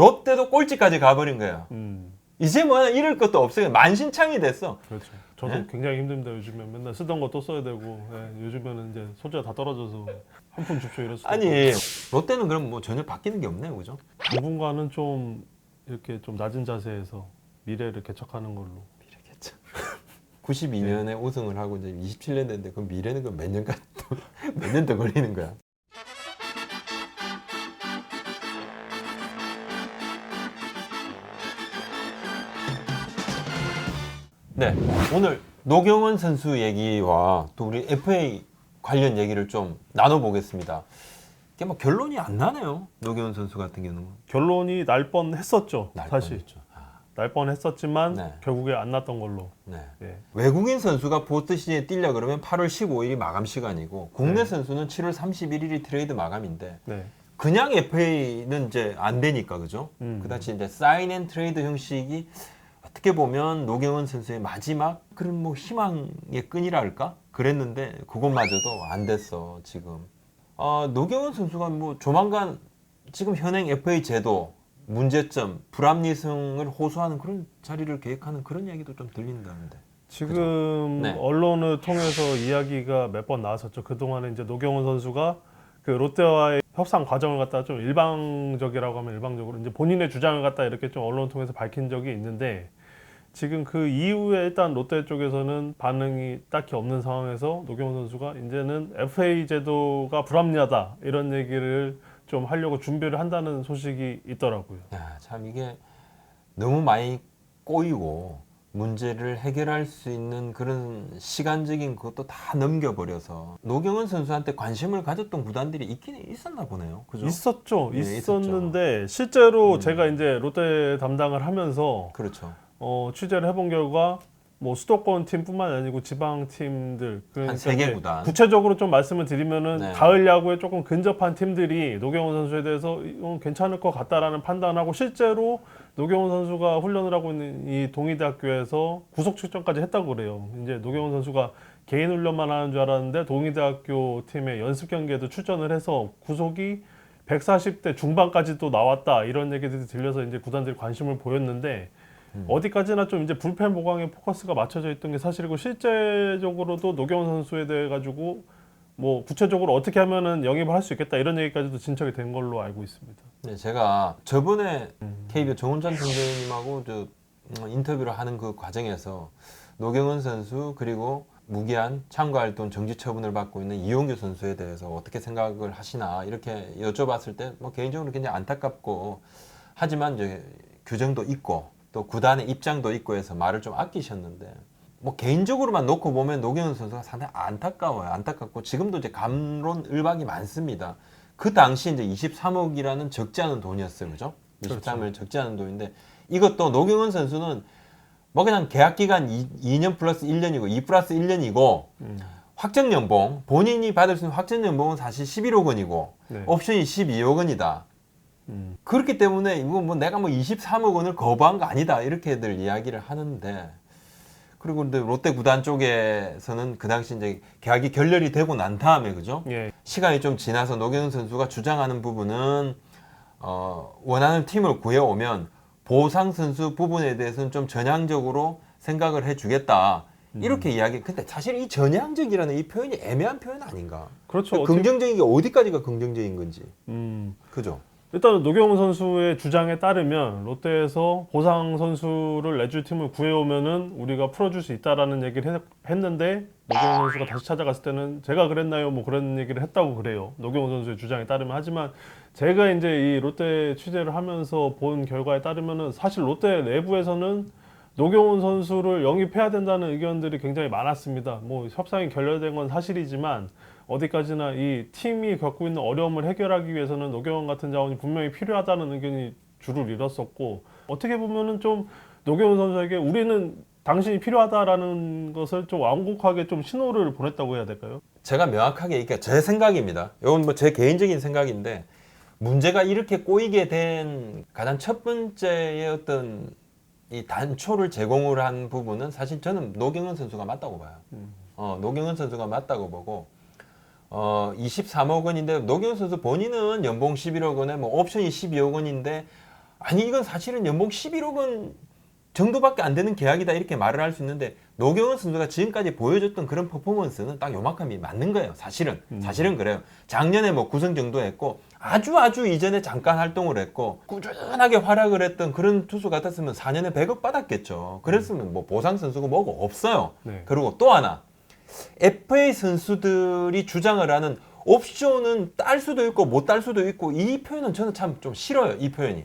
롯데도 꼴찌까지 가버린 거예요. 음. 이제 뭐 잃을 것도 없어요. 만신창이 됐어. 그렇죠. 저도 네? 굉장히 힘듭니다. 요즘에 맨날 쓰던 거 또 써야 되고 요즘에는 이제 소재가 다 떨어져서 한 푼 줍쇼 이럴 수도 아니 없고. 롯데는 그럼 뭐 전혀 바뀌는 게 없네요, 그죠? 당분간은 좀 이렇게 좀 낮은 자세에서 미래를 개척하는 걸로. 92년에 우승을 하고 이제 27년 됐는데 그 미래는 그 몇 년간 몇 년 더 걸리는 거야. 네, 오늘 노경원 선수 얘기와 또 우리 FA 관련 얘기를 좀 나눠보겠습니다. 이게 뭐 결론이 안 나네요. 노경원 선수 같은 경우는. 결론이 날 뻔했었죠. 날 사실 뻔했죠. 날 뻔했었지만 네. 결국에 안 났던 걸로. 네. 예. 외국인 선수가 포스트 시즌에 뛰려 그러면 8월 15일이 마감 시간이고 국내 네. 선수는 7월 31일이 트레이드 마감인데 네. 그냥 FA는 이제 안 되니까 그죠? 음. 그다지 이제 사인 앤 트레이드 형식이 어떻게 보면 노경원 선수의 마지막 그런 뭐 희망의 끈이라 할까? 그랬는데 그것마저도 안 됐어 지금. 노경원 선수가 뭐 조만간 지금 현행 FA 제도 문제점, 불합리성을 호소하는 그런 자리를 계획하는 그런 얘기도 좀 들린다는데. 지금 네. 언론을 통해서 이야기가 몇 번 나왔었죠. 그동안에 이제 노경원 선수가 그 롯데와의 협상 과정을 갖다가 좀 일방적이라고 하면 일방적으로 이제 본인의 주장을 갖다 이렇게 좀 언론을 통해서 밝힌 적이 있는데 지금 그 이후에 일단 롯데 쪽에서는 반응이 딱히 없는 상황에서 노경원 선수가 이제는 FA 제도가 불합리하다 이런 얘기를 좀 하려고 준비를 한다는 소식이 있더라고요. 야, 참 이게 너무 많이 꼬이고 문제를 해결할 수 있는 그런 시간적인 것도 다 넘겨버려서 노경원 선수한테 관심을 가졌던 구단들이 있긴 있었나 보네요. 그죠? 있었죠. 예, 있었는데 실제로 제가 이제 롯데 담당을 하면서 그렇죠. 취재를 해본 결과 뭐 수도권 팀뿐만 아니고 지방 팀들 한 3개 이제 구단. 구체적으로 좀 말씀을 드리면은 네. 가을 야구에 조금 근접한 팀들이 노경원 선수에 대해서 괜찮을 것 같다라는 판단하고 실제로 노경원 선수가 훈련을 하고 있는 이 동의대학교에서 구속 출전까지 했다고 그래요. 이제 노경원 선수가 개인 훈련만 하는 줄 알았는데 동의대학교 팀의 연습 경기에도 출전을 해서 구속이 140대 중반까지 또 나왔다 이런 얘기들이 들려서 이제 구단들이 관심을 보였는데 어디까지나 좀 이제 불펜 보강에 포커스가 맞춰져 있던 게 사실이고 실제적으로도 노경원 선수에 대해 가지고 뭐 구체적으로 어떻게 하면은 영입을 할 수 있겠다 이런 얘기까지도 진척이 된 걸로 알고 있습니다. 네, 제가 저번에 KBO 정운찬 총재님하고 인터뷰를 하는 그 과정에서 노경원 선수 그리고 무기한 참가활동 정지 처분을 받고 있는 이용규 선수에 대해서 어떻게 생각을 하시나 이렇게 여쭤봤을 때 뭐 개인적으로 굉장히 안타깝고 하지만 이제 규정도 있고 또 구단의 입장도 있고 해서 말을 좀 아끼셨는데 뭐 개인적으로만 놓고 보면 노경원 선수가 상당히 안타까워요. 안타깝고 지금도 이제 감론을박이 많습니다. 그 당시 이제 23억이라는 적지 않은 돈이었어요, 그죠? 23을 적지 않은 돈인데 이것도 노경원 선수는 뭐 그냥 계약 기간 2년 플러스 1년이고 2 플러스 1년이고 확정 연봉 본인이 받을 수 있는 확정 연봉은 사실 11억 원이고 네. 옵션이 12억 원이다. 그렇기 때문에 이거 뭐 내가 뭐 23억 원을 거부한 거 아니다 이렇게들 이야기를 하는데 그리고 근데 롯데 구단 쪽에서는 그 당시 이제 계약이 결렬이 되고 난 다음에 그죠? 예. 시간이 좀 지나서 노경원 선수가 주장하는 부분은 원하는 팀을 구해오면 보상 선수 부분에 대해서는 좀 전향적으로 생각을 해주겠다. 이렇게 이야기. 근데 사실 이 전향적이라는 이 표현이 애매한 표현 아닌가? 그렇죠. 긍정적인 게 어디까지가 긍정적인 건지. 그죠? 일단 노경원 선수의 주장에 따르면 롯데에서 보상 선수를 내줄 팀을 구해오면은 우리가 풀어줄 수 있다라는 얘기를 했는데 노경원 선수가 다시 찾아갔을 때는 제가 그랬나요? 뭐 그런 얘기를 했다고 그래요. 노경원 선수의 주장에 따르면 하지만 제가 이제 이 롯데 취재를 하면서 본 결과에 따르면은 사실 롯데 내부에서는 노경원 선수를 영입해야 된다는 의견들이 굉장히 많았습니다. 뭐 협상이 결렬된 건 사실이지만 어디까지나 이 팀이 겪고 있는 어려움을 해결하기 위해서는 노경원 같은 자원이 분명히 필요하다는 의견이 줄을 이뤘었고 어떻게 보면은 좀 노경원 선수에게 우리는 당신이 필요하다라는 것을 좀 완곡하게 좀 신호를 보냈다고 해야 될까요? 제가 명확하게 이게 제 생각입니다. 이건 뭐 제 개인적인 생각인데 문제가 이렇게 꼬이게 된 가장 첫 번째의 어떤 이 단초를 제공을 한 부분은 사실 저는 노경원 선수가 맞다고 봐요. 노경원 선수가 맞다고 보고 23억 원인데 노경원 선수 본인은 연봉 11억 원에 뭐 옵션이 12억 원인데 아니 이건 사실은 연봉 11억 원 정도밖에 안 되는 계약이다 이렇게 말을 할 수 있는데 노경은 선수가 지금까지 보여줬던 그런 퍼포먼스는 딱 요만큼이 맞는 거예요. 사실은 그래요. 작년에 뭐 9승 정도 했고 아주 이전에 잠깐 활동을 했고 꾸준하게 활약을 했던 그런 투수 같았으면 4년에 100억 받았겠죠. 그랬으면 뭐 보상 선수가 뭐가 없어요. 네. 그리고 또 하나 FA 선수들이 주장을 하는 옵션은 딸 수도 있고 못 딸 수도 있고 이 표현은 저는 참 좀 싫어요. 이 표현이.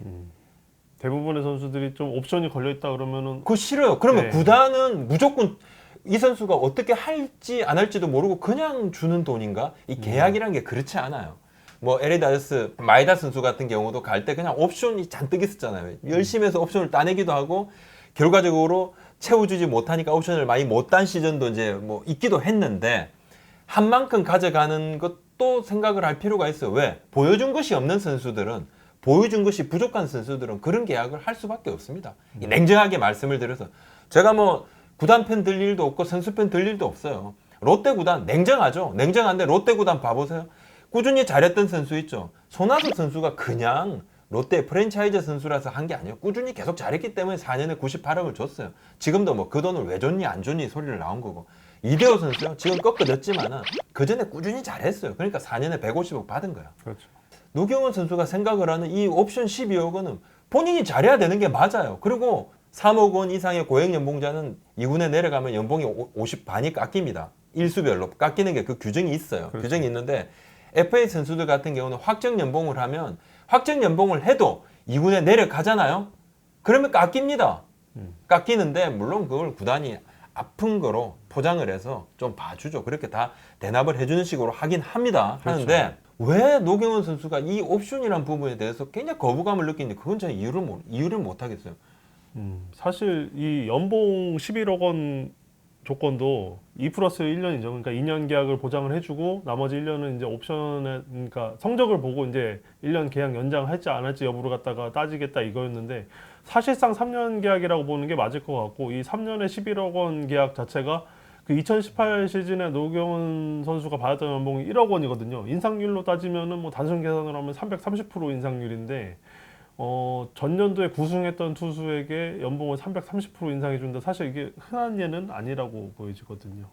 대부분의 선수들이 좀 옵션이 걸려 있다 그러면은 그거 싫어요. 그러면 네. 구단은 무조건 이 선수가 어떻게 할지 안 할지도 모르고 그냥 주는 돈인가? 이 계약이란 게 그렇지 않아요. 뭐 LA 다저스 마에다 선수 같은 경우도 갈 때 그냥 옵션이 잔뜩 있었잖아요. 열심히 해서 옵션을 따내기도 하고 결과적으로 채워주지 못하니까 옵션을 많이 못 딴 시즌도 이제 뭐 있기도 했는데 한 만큼 가져가는 것도 생각을 할 필요가 있어요. 왜? 보여준 것이 없는 선수들은 보여준 것이 부족한 선수들은 그런 계약을 할 수밖에 없습니다. 냉정하게 말씀을 드려서 제가 뭐 구단 편 들 일도 없고 선수 편 들 일도 없어요. 롯데 구단 냉정하죠. 냉정한데 롯데 구단 봐보세요. 꾸준히 잘했던 선수 있죠. 손아섭 선수가 그냥 롯데 프랜차이즈 선수라서 한 게 아니에요. 꾸준히 계속 잘했기 때문에 4년에 98억을 줬어요. 지금도 뭐 그 돈을 왜 줬니 안 줬니 소리를 나온 거고. 이대호 선수요. 지금 꺾어졌지만은 그 전에 꾸준히 잘했어요. 그러니까 4년에 150억 받은 거야. 그렇죠. 노경원 선수가 생각을 하는 이 옵션 12억 원은 본인이 잘해야 되는 게 맞아요. 그리고 3억 원 이상의 고액 연봉자는 2군에 내려가면 연봉이 50 반이 깎입니다. 일수별로 깎이는 게 그 규정이 있어요. 그렇죠. 규정이 있는데 FA 선수들 같은 경우는 확정 연봉을 하면 확정 연봉을 해도 2군에 내려가잖아요. 그러면 깎입니다. 깎이는데 물론 그걸 구단이 아픈 거로 포장을 해서 좀 봐주죠. 그렇게 다 대납을 해주는 식으로 하긴 합니다. 하는데 왜 노경원 선수가 이 옵션이라는 부분에 대해서 굉장히 거부감을 느끼는데 그건 저는 이유를 못 하겠어요. 사실 이 연봉 11억 원 조건도 2 플러스 1년이죠. 그러니까 2년 계약을 보장을 해주고 나머지 1년은 이제 옵션에 그러니까 성적을 보고 이제 1년 계약 연장할지 안 할지 여부를 갖다가 따지겠다 이거였는데 사실상 3년 계약이라고 보는 게 맞을 것 같고 이 3년에 11억 원 계약 자체가 그 2018 시즌에 노경은 선수가 받았던 연봉이 1억 원이거든요. 인상률로 따지면은 뭐 단순 계산을 하면 330% 인상률인데 전년도에 9승했던 투수에게 연봉을 330% 인상해준다. 사실 이게 흔한 예는 아니라고 보여지거든요.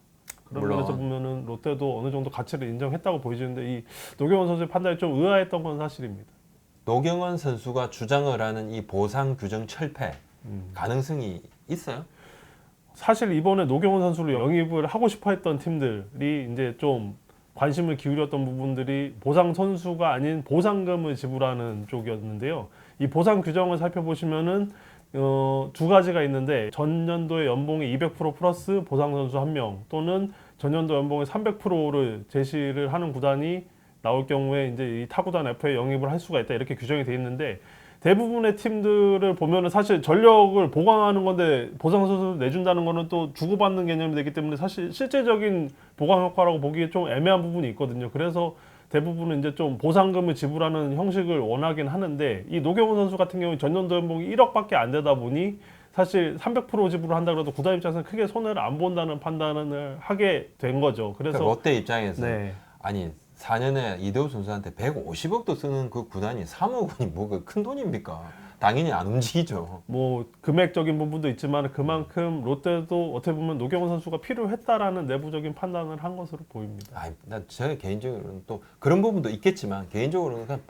그런 물론. 면에서 보면은 롯데도 어느 정도 가치를 인정했다고 보여지는데 이 노경원 선수의 판단이 좀 의아했던 건 사실입니다. 노경원 선수가 주장을 하는 이 보상 규정 철폐 가능성이 있어요? 사실 이번에 노경원 선수를 영입을 하고 싶어했던 팀들이 이제 좀 관심을 기울였던 부분들이 보상 선수가 아닌 보상금을 지불하는 쪽이었는데요. 이 보상 규정을 살펴보시면은 두 가지가 있는데 전년도의 연봉의 200% 플러스 보상 선수 1명 또는 전년도 연봉의 300%를 제시를 하는 구단이 나올 경우에 이제 이 타구단 FA 영입을 할 수가 있다 이렇게 규정이 돼 있는데 대부분의 팀들을 보면은 사실 전력을 보강하는 건데 보상 선수를 내준다는 거는 또 주고받는 개념이 되기 때문에 사실 실제적인 보강 효과라고 보기에 좀 애매한 부분이 있거든요. 그래서 대부분은 이제 좀 보상금을 지불하는 형식을 원하긴 하는데 이 노경원 선수 같은 경우는 전년도 연봉이 1억밖에 안 되다 보니 사실 300% 지불을 한다 그래도 구단 입장에서는 크게 손해를 안 본다는 판단을 하게 된 거죠. 그래서 그러니까 롯데 입장에서 네. 아니 4년에 이대호 선수한테 150억도 쓰는 그 구단이 3억 원이 뭐 큰 돈입니까? 당연히 안 움직이죠. 뭐 금액적인 부분도 있지만 그만큼 롯데도 어떻게 보면 노경원 선수가 필요했다라는 내부적인 판단을 한 것으로 보입니다. 제 개인적으로는 또 그런 부분도 있겠지만 개인적으로는 그냥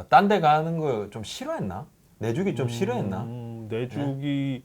딴 데 가는 거 좀 싫어했나? 내주기 좀 싫어했나? 내주기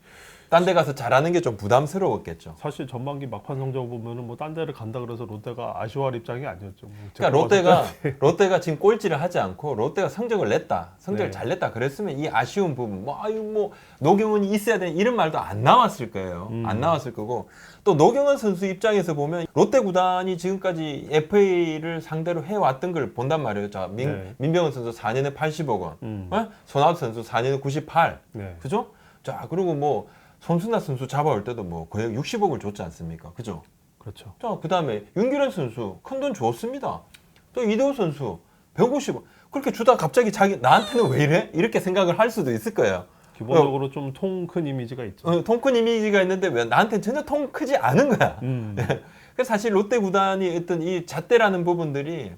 딴 데 가서 잘하는 게 좀 부담스러웠겠죠. 사실 전반기 막판 성적 보면은 뭐 딴 데를 간다 그래서 롯데가 아쉬워할 입장이 아니었죠. 뭐 그러니까 롯데가 지금 꼴찌를 하지 않고 롯데가 성적을 냈다, 성적을 네. 잘 냈다 그랬으면 이 아쉬운 부분, 뭐 노경원이 있어야 되는 이런 말도 안 나왔을 거예요. 안 나왔을 거고 또 노경원 선수 입장에서 보면 롯데 구단이 지금까지 FA를 상대로 해왔던 걸 본단 말이에요. 자, 민병헌 선수 4년에 80억 원, 손아섭 선수 4년에 98, 네. 그죠? 자, 그리고 뭐 손순나 선수 잡아올 때도 뭐 거의 60억을 줬지 않습니까? 그죠? 그렇죠. 자, 그 다음에 윤규현 선수 큰 돈 줬습니다. 또 이대호 선수 150억 그렇게 주다 갑자기 나한테는 왜 이래? 이렇게 생각을 할 수도 있을 거예요. 기본적으로 좀 통 큰 이미지가 있죠. 통 큰 이미지가 있는데 왜 나한테는 전혀 통 크지 않은 거야. 그래서 사실 롯데 구단이 어떤 이 잣대라는 부분들이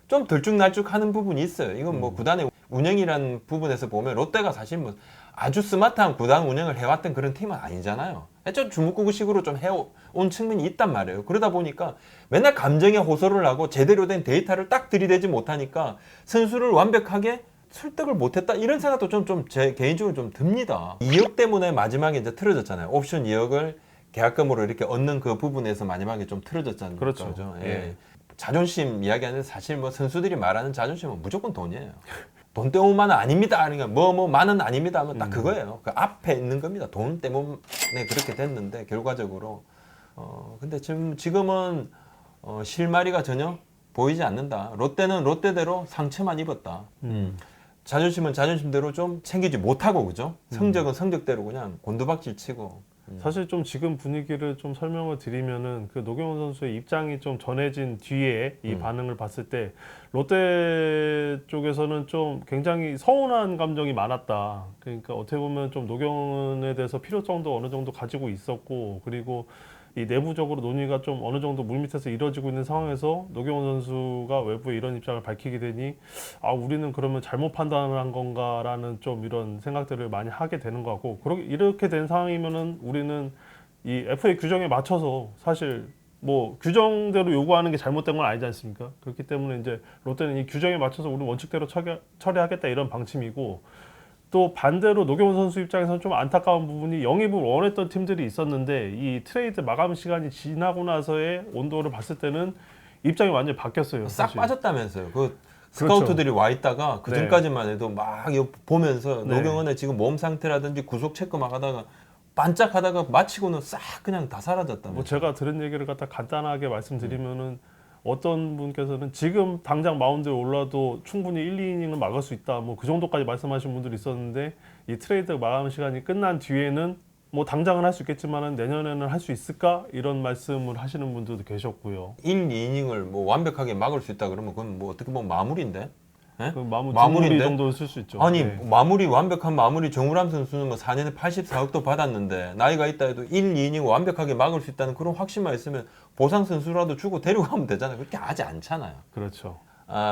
좀 들쭉날쭉하는 부분이 있어요. 이건 뭐 구단의 운영이라는 부분에서 보면 롯데가 사실 뭐 아주 스마트한 구단 운영을 해왔던 그런 팀은 아니잖아요. 좀 주먹구구식으로 좀 해온 측면이 있단 말이에요. 그러다 보니까 맨날 감정에 호소를 하고 제대로 된 데이터를 딱 들이대지 못하니까 선수를 완벽하게 설득을 못했다 이런 생각도 좀 제 개인적으로 좀 듭니다. 2억 때문에 마지막에 이제 틀어졌잖아요. 옵션 2억을 계약금으로 이렇게 얻는 그 부분에서 마지막에 좀 틀어졌잖아요. 그렇죠. 예. 자존심 이야기하는데 사실 뭐 선수들이 말하는 자존심은 무조건 돈이에요. 돈 때문만은 아닙니다. 그러니까 만은 아닙니다 하면 딱 그거예요. 그 앞에 있는 겁니다. 돈 때문에 그렇게 됐는데 결과적으로 근데 지금은 실마리가 전혀 보이지 않는다. 롯데는 롯데대로 상처만 입었다. 자존심은 자존심대로 좀 챙기지 못하고 그죠? 성적은 성적대로 그냥 곤두박질 치고. 사실 좀 지금 분위기를 좀 설명을 드리면은 그 노경원 선수의 입장이 좀 전해진 뒤에 이 반응을 봤을 때 롯데 쪽에서는 좀 굉장히 서운한 감정이 많았다. 그러니까 어떻게 보면 좀 노경원에 대해서 필요성도 어느 정도 가지고 있었고 그리고 이 내부적으로 논의가 좀 어느 정도 물밑에서 이루어지고 있는 상황에서 노경원 선수가 외부에 이런 입장을 밝히게 되니 우리는 그러면 잘못 판단을 한 건가라는 좀 이런 생각들을 많이 하게 되는 것 같고 이렇게 된 상황이면은 우리는 이 FA 규정에 맞춰서 사실 뭐 규정대로 요구하는 게 잘못된 건 아니지 않습니까? 그렇기 때문에 이제 롯데는 이 규정에 맞춰서 우리 원칙대로 처리하겠다 이런 방침이고 또 반대로 노경원 선수 입장에서는 좀 안타까운 부분이 영입을 원했던 팀들이 있었는데 이 트레이드 마감 시간이 지나고 나서의 온도를 봤을 때는 입장이 완전히 바뀌었어요. 싹 사실. 빠졌다면서요. 그 스카우트들이 와 있다가 그 전까지만 해도 막 이거 보면서 노경원의 지금 몸 상태라든지 구속 체크 막 하다가 반짝하다가 마치고는 싹 그냥 다 사라졌다면서요. 뭐 제가 들은 얘기를 갖다 간단하게 말씀드리면은 어떤 분께서는 지금 당장 마운드에 올라도 충분히 1, 2이닝을 막을 수 있다. 뭐 그 정도까지 말씀하신 분들이 있었는데 이 트레이드 마감 시간이 끝난 뒤에는 뭐 당장은 할 수 있겠지만은 내년에는 할 수 있을까? 이런 말씀을 하시는 분들도 계셨고요. 1, 2이닝을 뭐 완벽하게 막을 수 있다 그러면 그건 뭐 어떻게 보면 마무리인데? 예? 그 마무리 마무리인데? 정도 쓸 수 있죠. 아니 네. 완벽한 마무리 정우람 선수는 뭐 4년에 84억도 받았는데 나이가 있다 해도 1, 2이닝 완벽하게 막을 수 있다는 그런 확신만 있으면 보상 선수라도 주고 데리고 가면 되잖아요. 그렇게 하지 않잖아요. 그렇죠.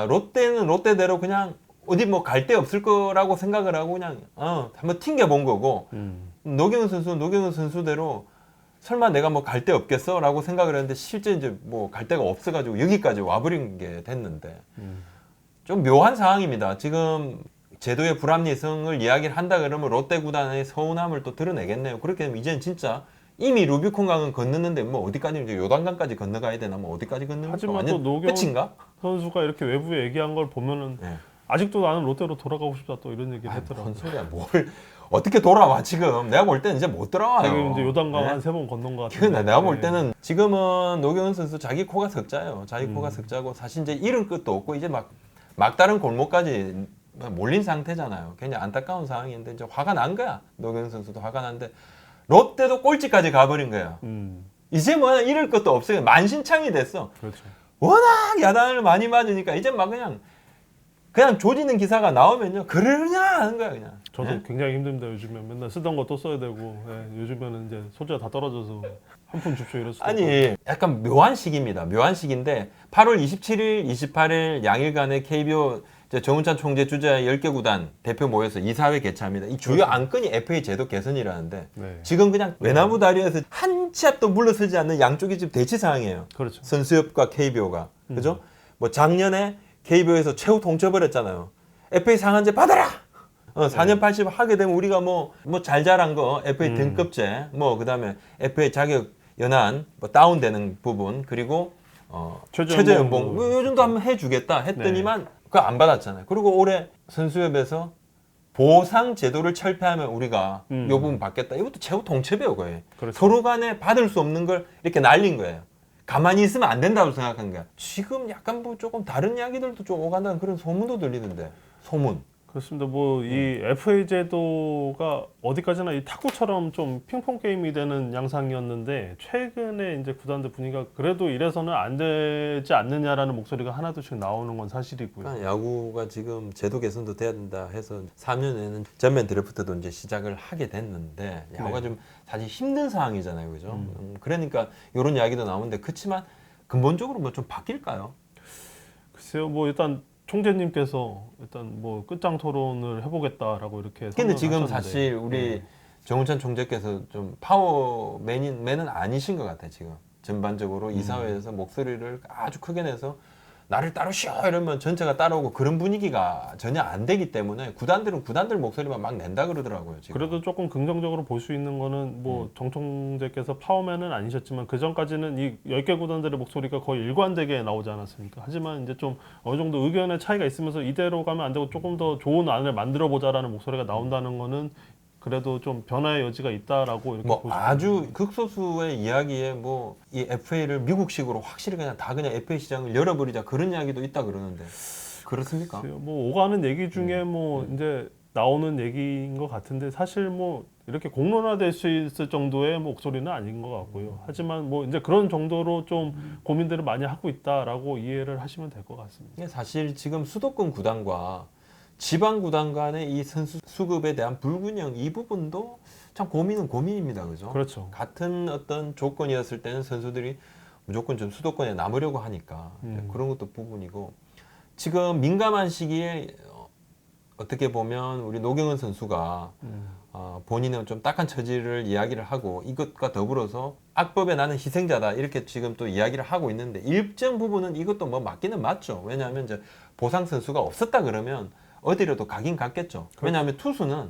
롯데는 롯데대로 그냥 어디 뭐 갈 데 없을 거라고 생각을 하고 그냥 한번 튕겨 본 거고 노경은 선수는 노경은 선수대로 설마 내가 뭐 갈 데 없겠어? 라고 생각을 했는데 실제 이제 뭐 갈 데가 없어가지고 여기까지 와버린 게 됐는데 좀 묘한 상황입니다. 지금 제도의 불합리성을 이야기를 한다 그러면 롯데 구단의 서운함을 또 드러내겠네요. 그렇게 되면 이제는 진짜 이미 루비콘강은 건넜는데 뭐 어디까지 이제 요단강까지 건너가야 되나 뭐 어디까지 건너는 하지만 완전 또 노경원 끝인가? 선수가 이렇게 외부에 얘기한 걸 보면은 네. 아직도 나는 롯데로 돌아가고 싶다 또 이런 얘기를 뭔 했더라고요. 소리야? 뭘 어떻게 돌아와 지금? 내가 볼 때는 이제 못 돌아와요. 지금 이제 요단강 네? 한 3번 건넌 것 같은데. 그러니까 내가 볼 때는 지금은 노경은 선수 자기 코가 석자예요. 자기 코가 석자고 사실 이제 잃은 끝도 없고 이제 막다른 골목까지 몰린 상태잖아요. 굉장히 안타까운 상황인데 이제 화가 난 거야. 노경은 선수도 화가 났는데 롯데도 꼴찌까지 가버린 거야. 이제 뭐 잃을 것도 없어요. 만신창이 됐어. 그렇죠. 워낙 야단을 많이 맞으니까 이제 막 그냥 조지는 기사가 나오면요 그러냐 하는 거야 그냥. 저도 네? 굉장히 힘듭니다. 요즘에 맨날 쓰던 거 또 써야 되고 요즘에는 이제 소재가 다 떨어져서 한 푼 줍쇼 이럴 수도 없고. 아니 약간 묘한 시기입니다. 묘한 시기인데 8월 27일, 28일 양일간의 KBO 정운찬 총재 주재 10개 구단 대표 모여서 이사회 개최합니다. 이 주요 안건이 FA 제도 개선이라는데 네. 지금 그냥 외나무 다리에서 한 치 앞도 물러서지 않는 양쪽이 지금 대치 상황이에요. 그렇죠. 선수협과 KBO가 그죠? 뭐 작년에 KBO에서 최후 통첩을 했잖아요. FA 상한제 받아라. 4년 80 하게 되면 우리가 뭐 잘 자란 거 FA 등급제 뭐 그다음에 FA 자격 연한 뭐 다운되는 부분 그리고 최저 연봉 뭐 요즘도 한번 해주겠다 했더니만 그거 안 받았잖아요. 그리고 올해 선수협에서 보상 제도를 철폐하면 우리가 이 부분 받겠다. 이것도 최후 통첩이에요, 거의. 그렇죠. 서로 간에 받을 수 없는 걸 이렇게 날린 거예요. 가만히 있으면 안 된다고 생각한 거야. 지금 약간 뭐 조금 다른 이야기들도 좀 오간다는 그런 소문도 들리던데. 소문. 그렇습니다. 뭐 이 FA 제도가 어디까지나 이 탁구처럼 좀 핑퐁 게임이 되는 양상이었는데 최근에 이제 구단들 분위기가 그래도 이래서는 안 되지 않느냐라는 목소리가 하나둘씩 나오는 건 사실이고요. 그러니까 야구가 지금 제도 개선도 돼야 된다 해서 3년에는 전면 드래프트도 이제 시작을 하게 됐는데 야구가 좀 사실 힘든 상황이잖아요, 그죠? 그러니까 이런 이야기도 나오는데 그렇지만 근본적으로 뭐 좀 바뀔까요? 글쎄요, 뭐 일단 총재님께서 일단 뭐 끝장 토론을 해보겠다라고 이렇게 근데 지금 선언을 사실 하셨는데, 우리 네. 정운찬 총재께서 좀 파워맨은 아니신 것 같아 지금 전반적으로 이사회에서 목소리를 아주 크게 내서 나를 따르시오 이러면 전체가 따라오고 그런 분위기가 전혀 안 되기 때문에 구단들은 구단들 목소리만 막 낸다 그러더라고요 지금. 그래도 조금 긍정적으로 볼 수 있는 거는 뭐 정 총재께서 파워맨은 아니셨지만 그 전까지는 이 10개 구단들의 목소리가 거의 일관되게 나오지 않았습니까? 하지만 이제 좀 어느 정도 의견의 차이가 있으면서 이대로 가면 안 되고 조금 더 좋은 안을 만들어 보자라는 목소리가 나온다는 거는 그래도 좀 변화의 여지가 있다라고 이렇게 뭐 볼 수 아주 있습니다. 극소수의 이야기에 뭐 이 FA를 미국식으로 확실히 그냥 다 그냥 FA 시장을 열어버리자 그런 이야기도 있다 그러는데 그렇습니까? 뭐 오가는 얘기 중에 뭐 이제 나오는 얘기인 것 같은데 사실 뭐 이렇게 공론화될 수 있을 정도의 목소리는 아닌 것 같고요. 하지만 뭐 이제 그런 정도로 좀 고민들을 많이 하고 있다라고 이해를 하시면 될 것 같습니다. 이게 사실 지금 수도권 구단과 지방 구단 간의 이 선수 수급에 대한 불균형 이 부분도 참 고민은 고민입니다. 그죠? 그렇죠. 같은 어떤 조건이었을 때는 선수들이 무조건 좀 수도권에 남으려고 하니까 그런 것도 부분이고 지금 민감한 시기에 어떻게 보면 우리 노경은 선수가 본인은 좀 딱한 처지를 이야기를 하고 이것과 더불어서 악법에 나는 희생자다 이렇게 지금 또 이야기를 하고 있는데 일정 부분은 이것도 뭐 맞기는 맞죠. 왜냐하면 이제 보상 선수가 없었다 그러면 어디로도 가긴 갔겠죠. 왜냐하면 투수는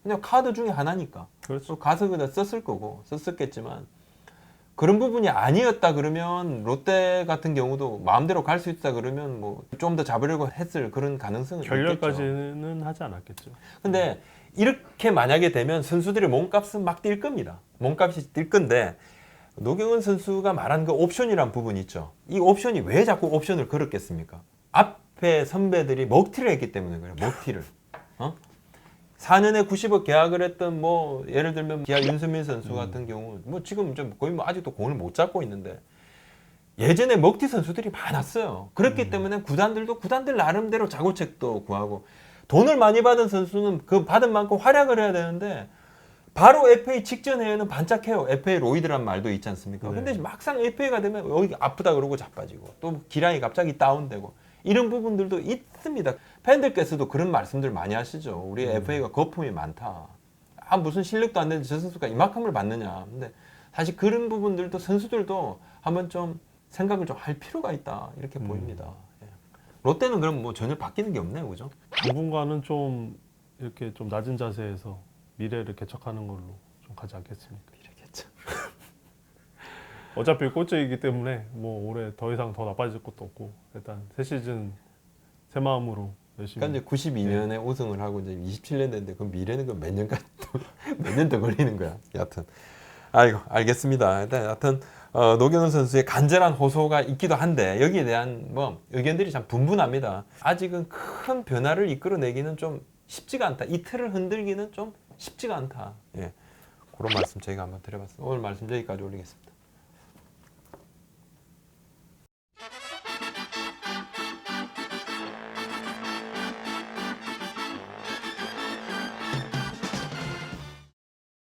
그냥 카드 중에 하나니까. 그렇죠. 가서 그냥 썼을 거고 썼었겠지만 그런 부분이 아니었다 그러면 롯데 같은 경우도 마음대로 갈 수 있다 그러면 뭐 좀 더 잡으려고 했을 그런 가능성은 있겠죠. 결렬까지는 하지 않았겠죠. 근데 이렇게 만약에 되면 선수들의 몸값은 막 뛸 겁니다. 몸값이 뛸 건데 노경은 선수가 말한 그 옵션이란 부분이 있죠. 이 옵션이 왜 자꾸 옵션을 걸었겠습니까? 앞에 선배들이 먹튀를 했기 때문에 그래요. 먹튀를. 4년에 90억 계약을 했던 뭐 예를 들면 기아 윤수민 선수 같은 경우 뭐 지금 좀 거의 뭐 아직도 공을 못 잡고 있는데 예전에 먹튀 선수들이 많았어요. 그렇기 때문에 구단들도 구단들 나름대로 자구책도 구하고 돈을 많이 받은 선수는 그 받은 만큼 활약을 해야 되는데 바로 FA 직전에는 반짝해요. FA 로이드란 말도 있지 않습니까? 네. 근데 막상 FA가 되면 여기 아프다 그러고 자빠지고 또 기량이 갑자기 다운되고 이런 부분들도 있습니다. 팬들께서도 그런 말씀들 많이 하시죠. 우리 FA가 거품이 많다. 무슨 실력도 안 되는데 저 선수가 이만큼을 받느냐. 근데 사실 그런 부분들도 선수들도 한번 좀 생각을 좀 할 필요가 있다. 이렇게 보입니다. 예. 롯데는 그럼 뭐 전혀 바뀌는 게 없네요. 그죠? 당분간은 좀 이렇게 좀 낮은 자세에서 미래를 개척하는 걸로 좀 가지 않겠습니까? 이렇겠죠. 어차피 꼴찌이기 때문에 뭐 올해 더 이상 더 나빠질 것도 없고 일단 새 시즌 새 마음으로 열심히. 그러니까 이제 92년에 우승을 하고 이제 27년 됐는데 그 미래는 그 몇 년간 몇 년 더 걸리는 거야. 여하튼 아이고 알겠습니다. 일단 여하튼 노경은 선수의 간절한 호소가 있기도 한데 여기에 대한 뭐 의견들이 참 분분합니다. 아직은 큰 변화를 이끌어내기는 좀 쉽지가 않다. 이 틀을 흔들기는 좀 쉽지가 않다. 예. 그런 말씀 저희가 한번 드려봤습니다. 오늘 말씀 여기까지 올리겠습니다.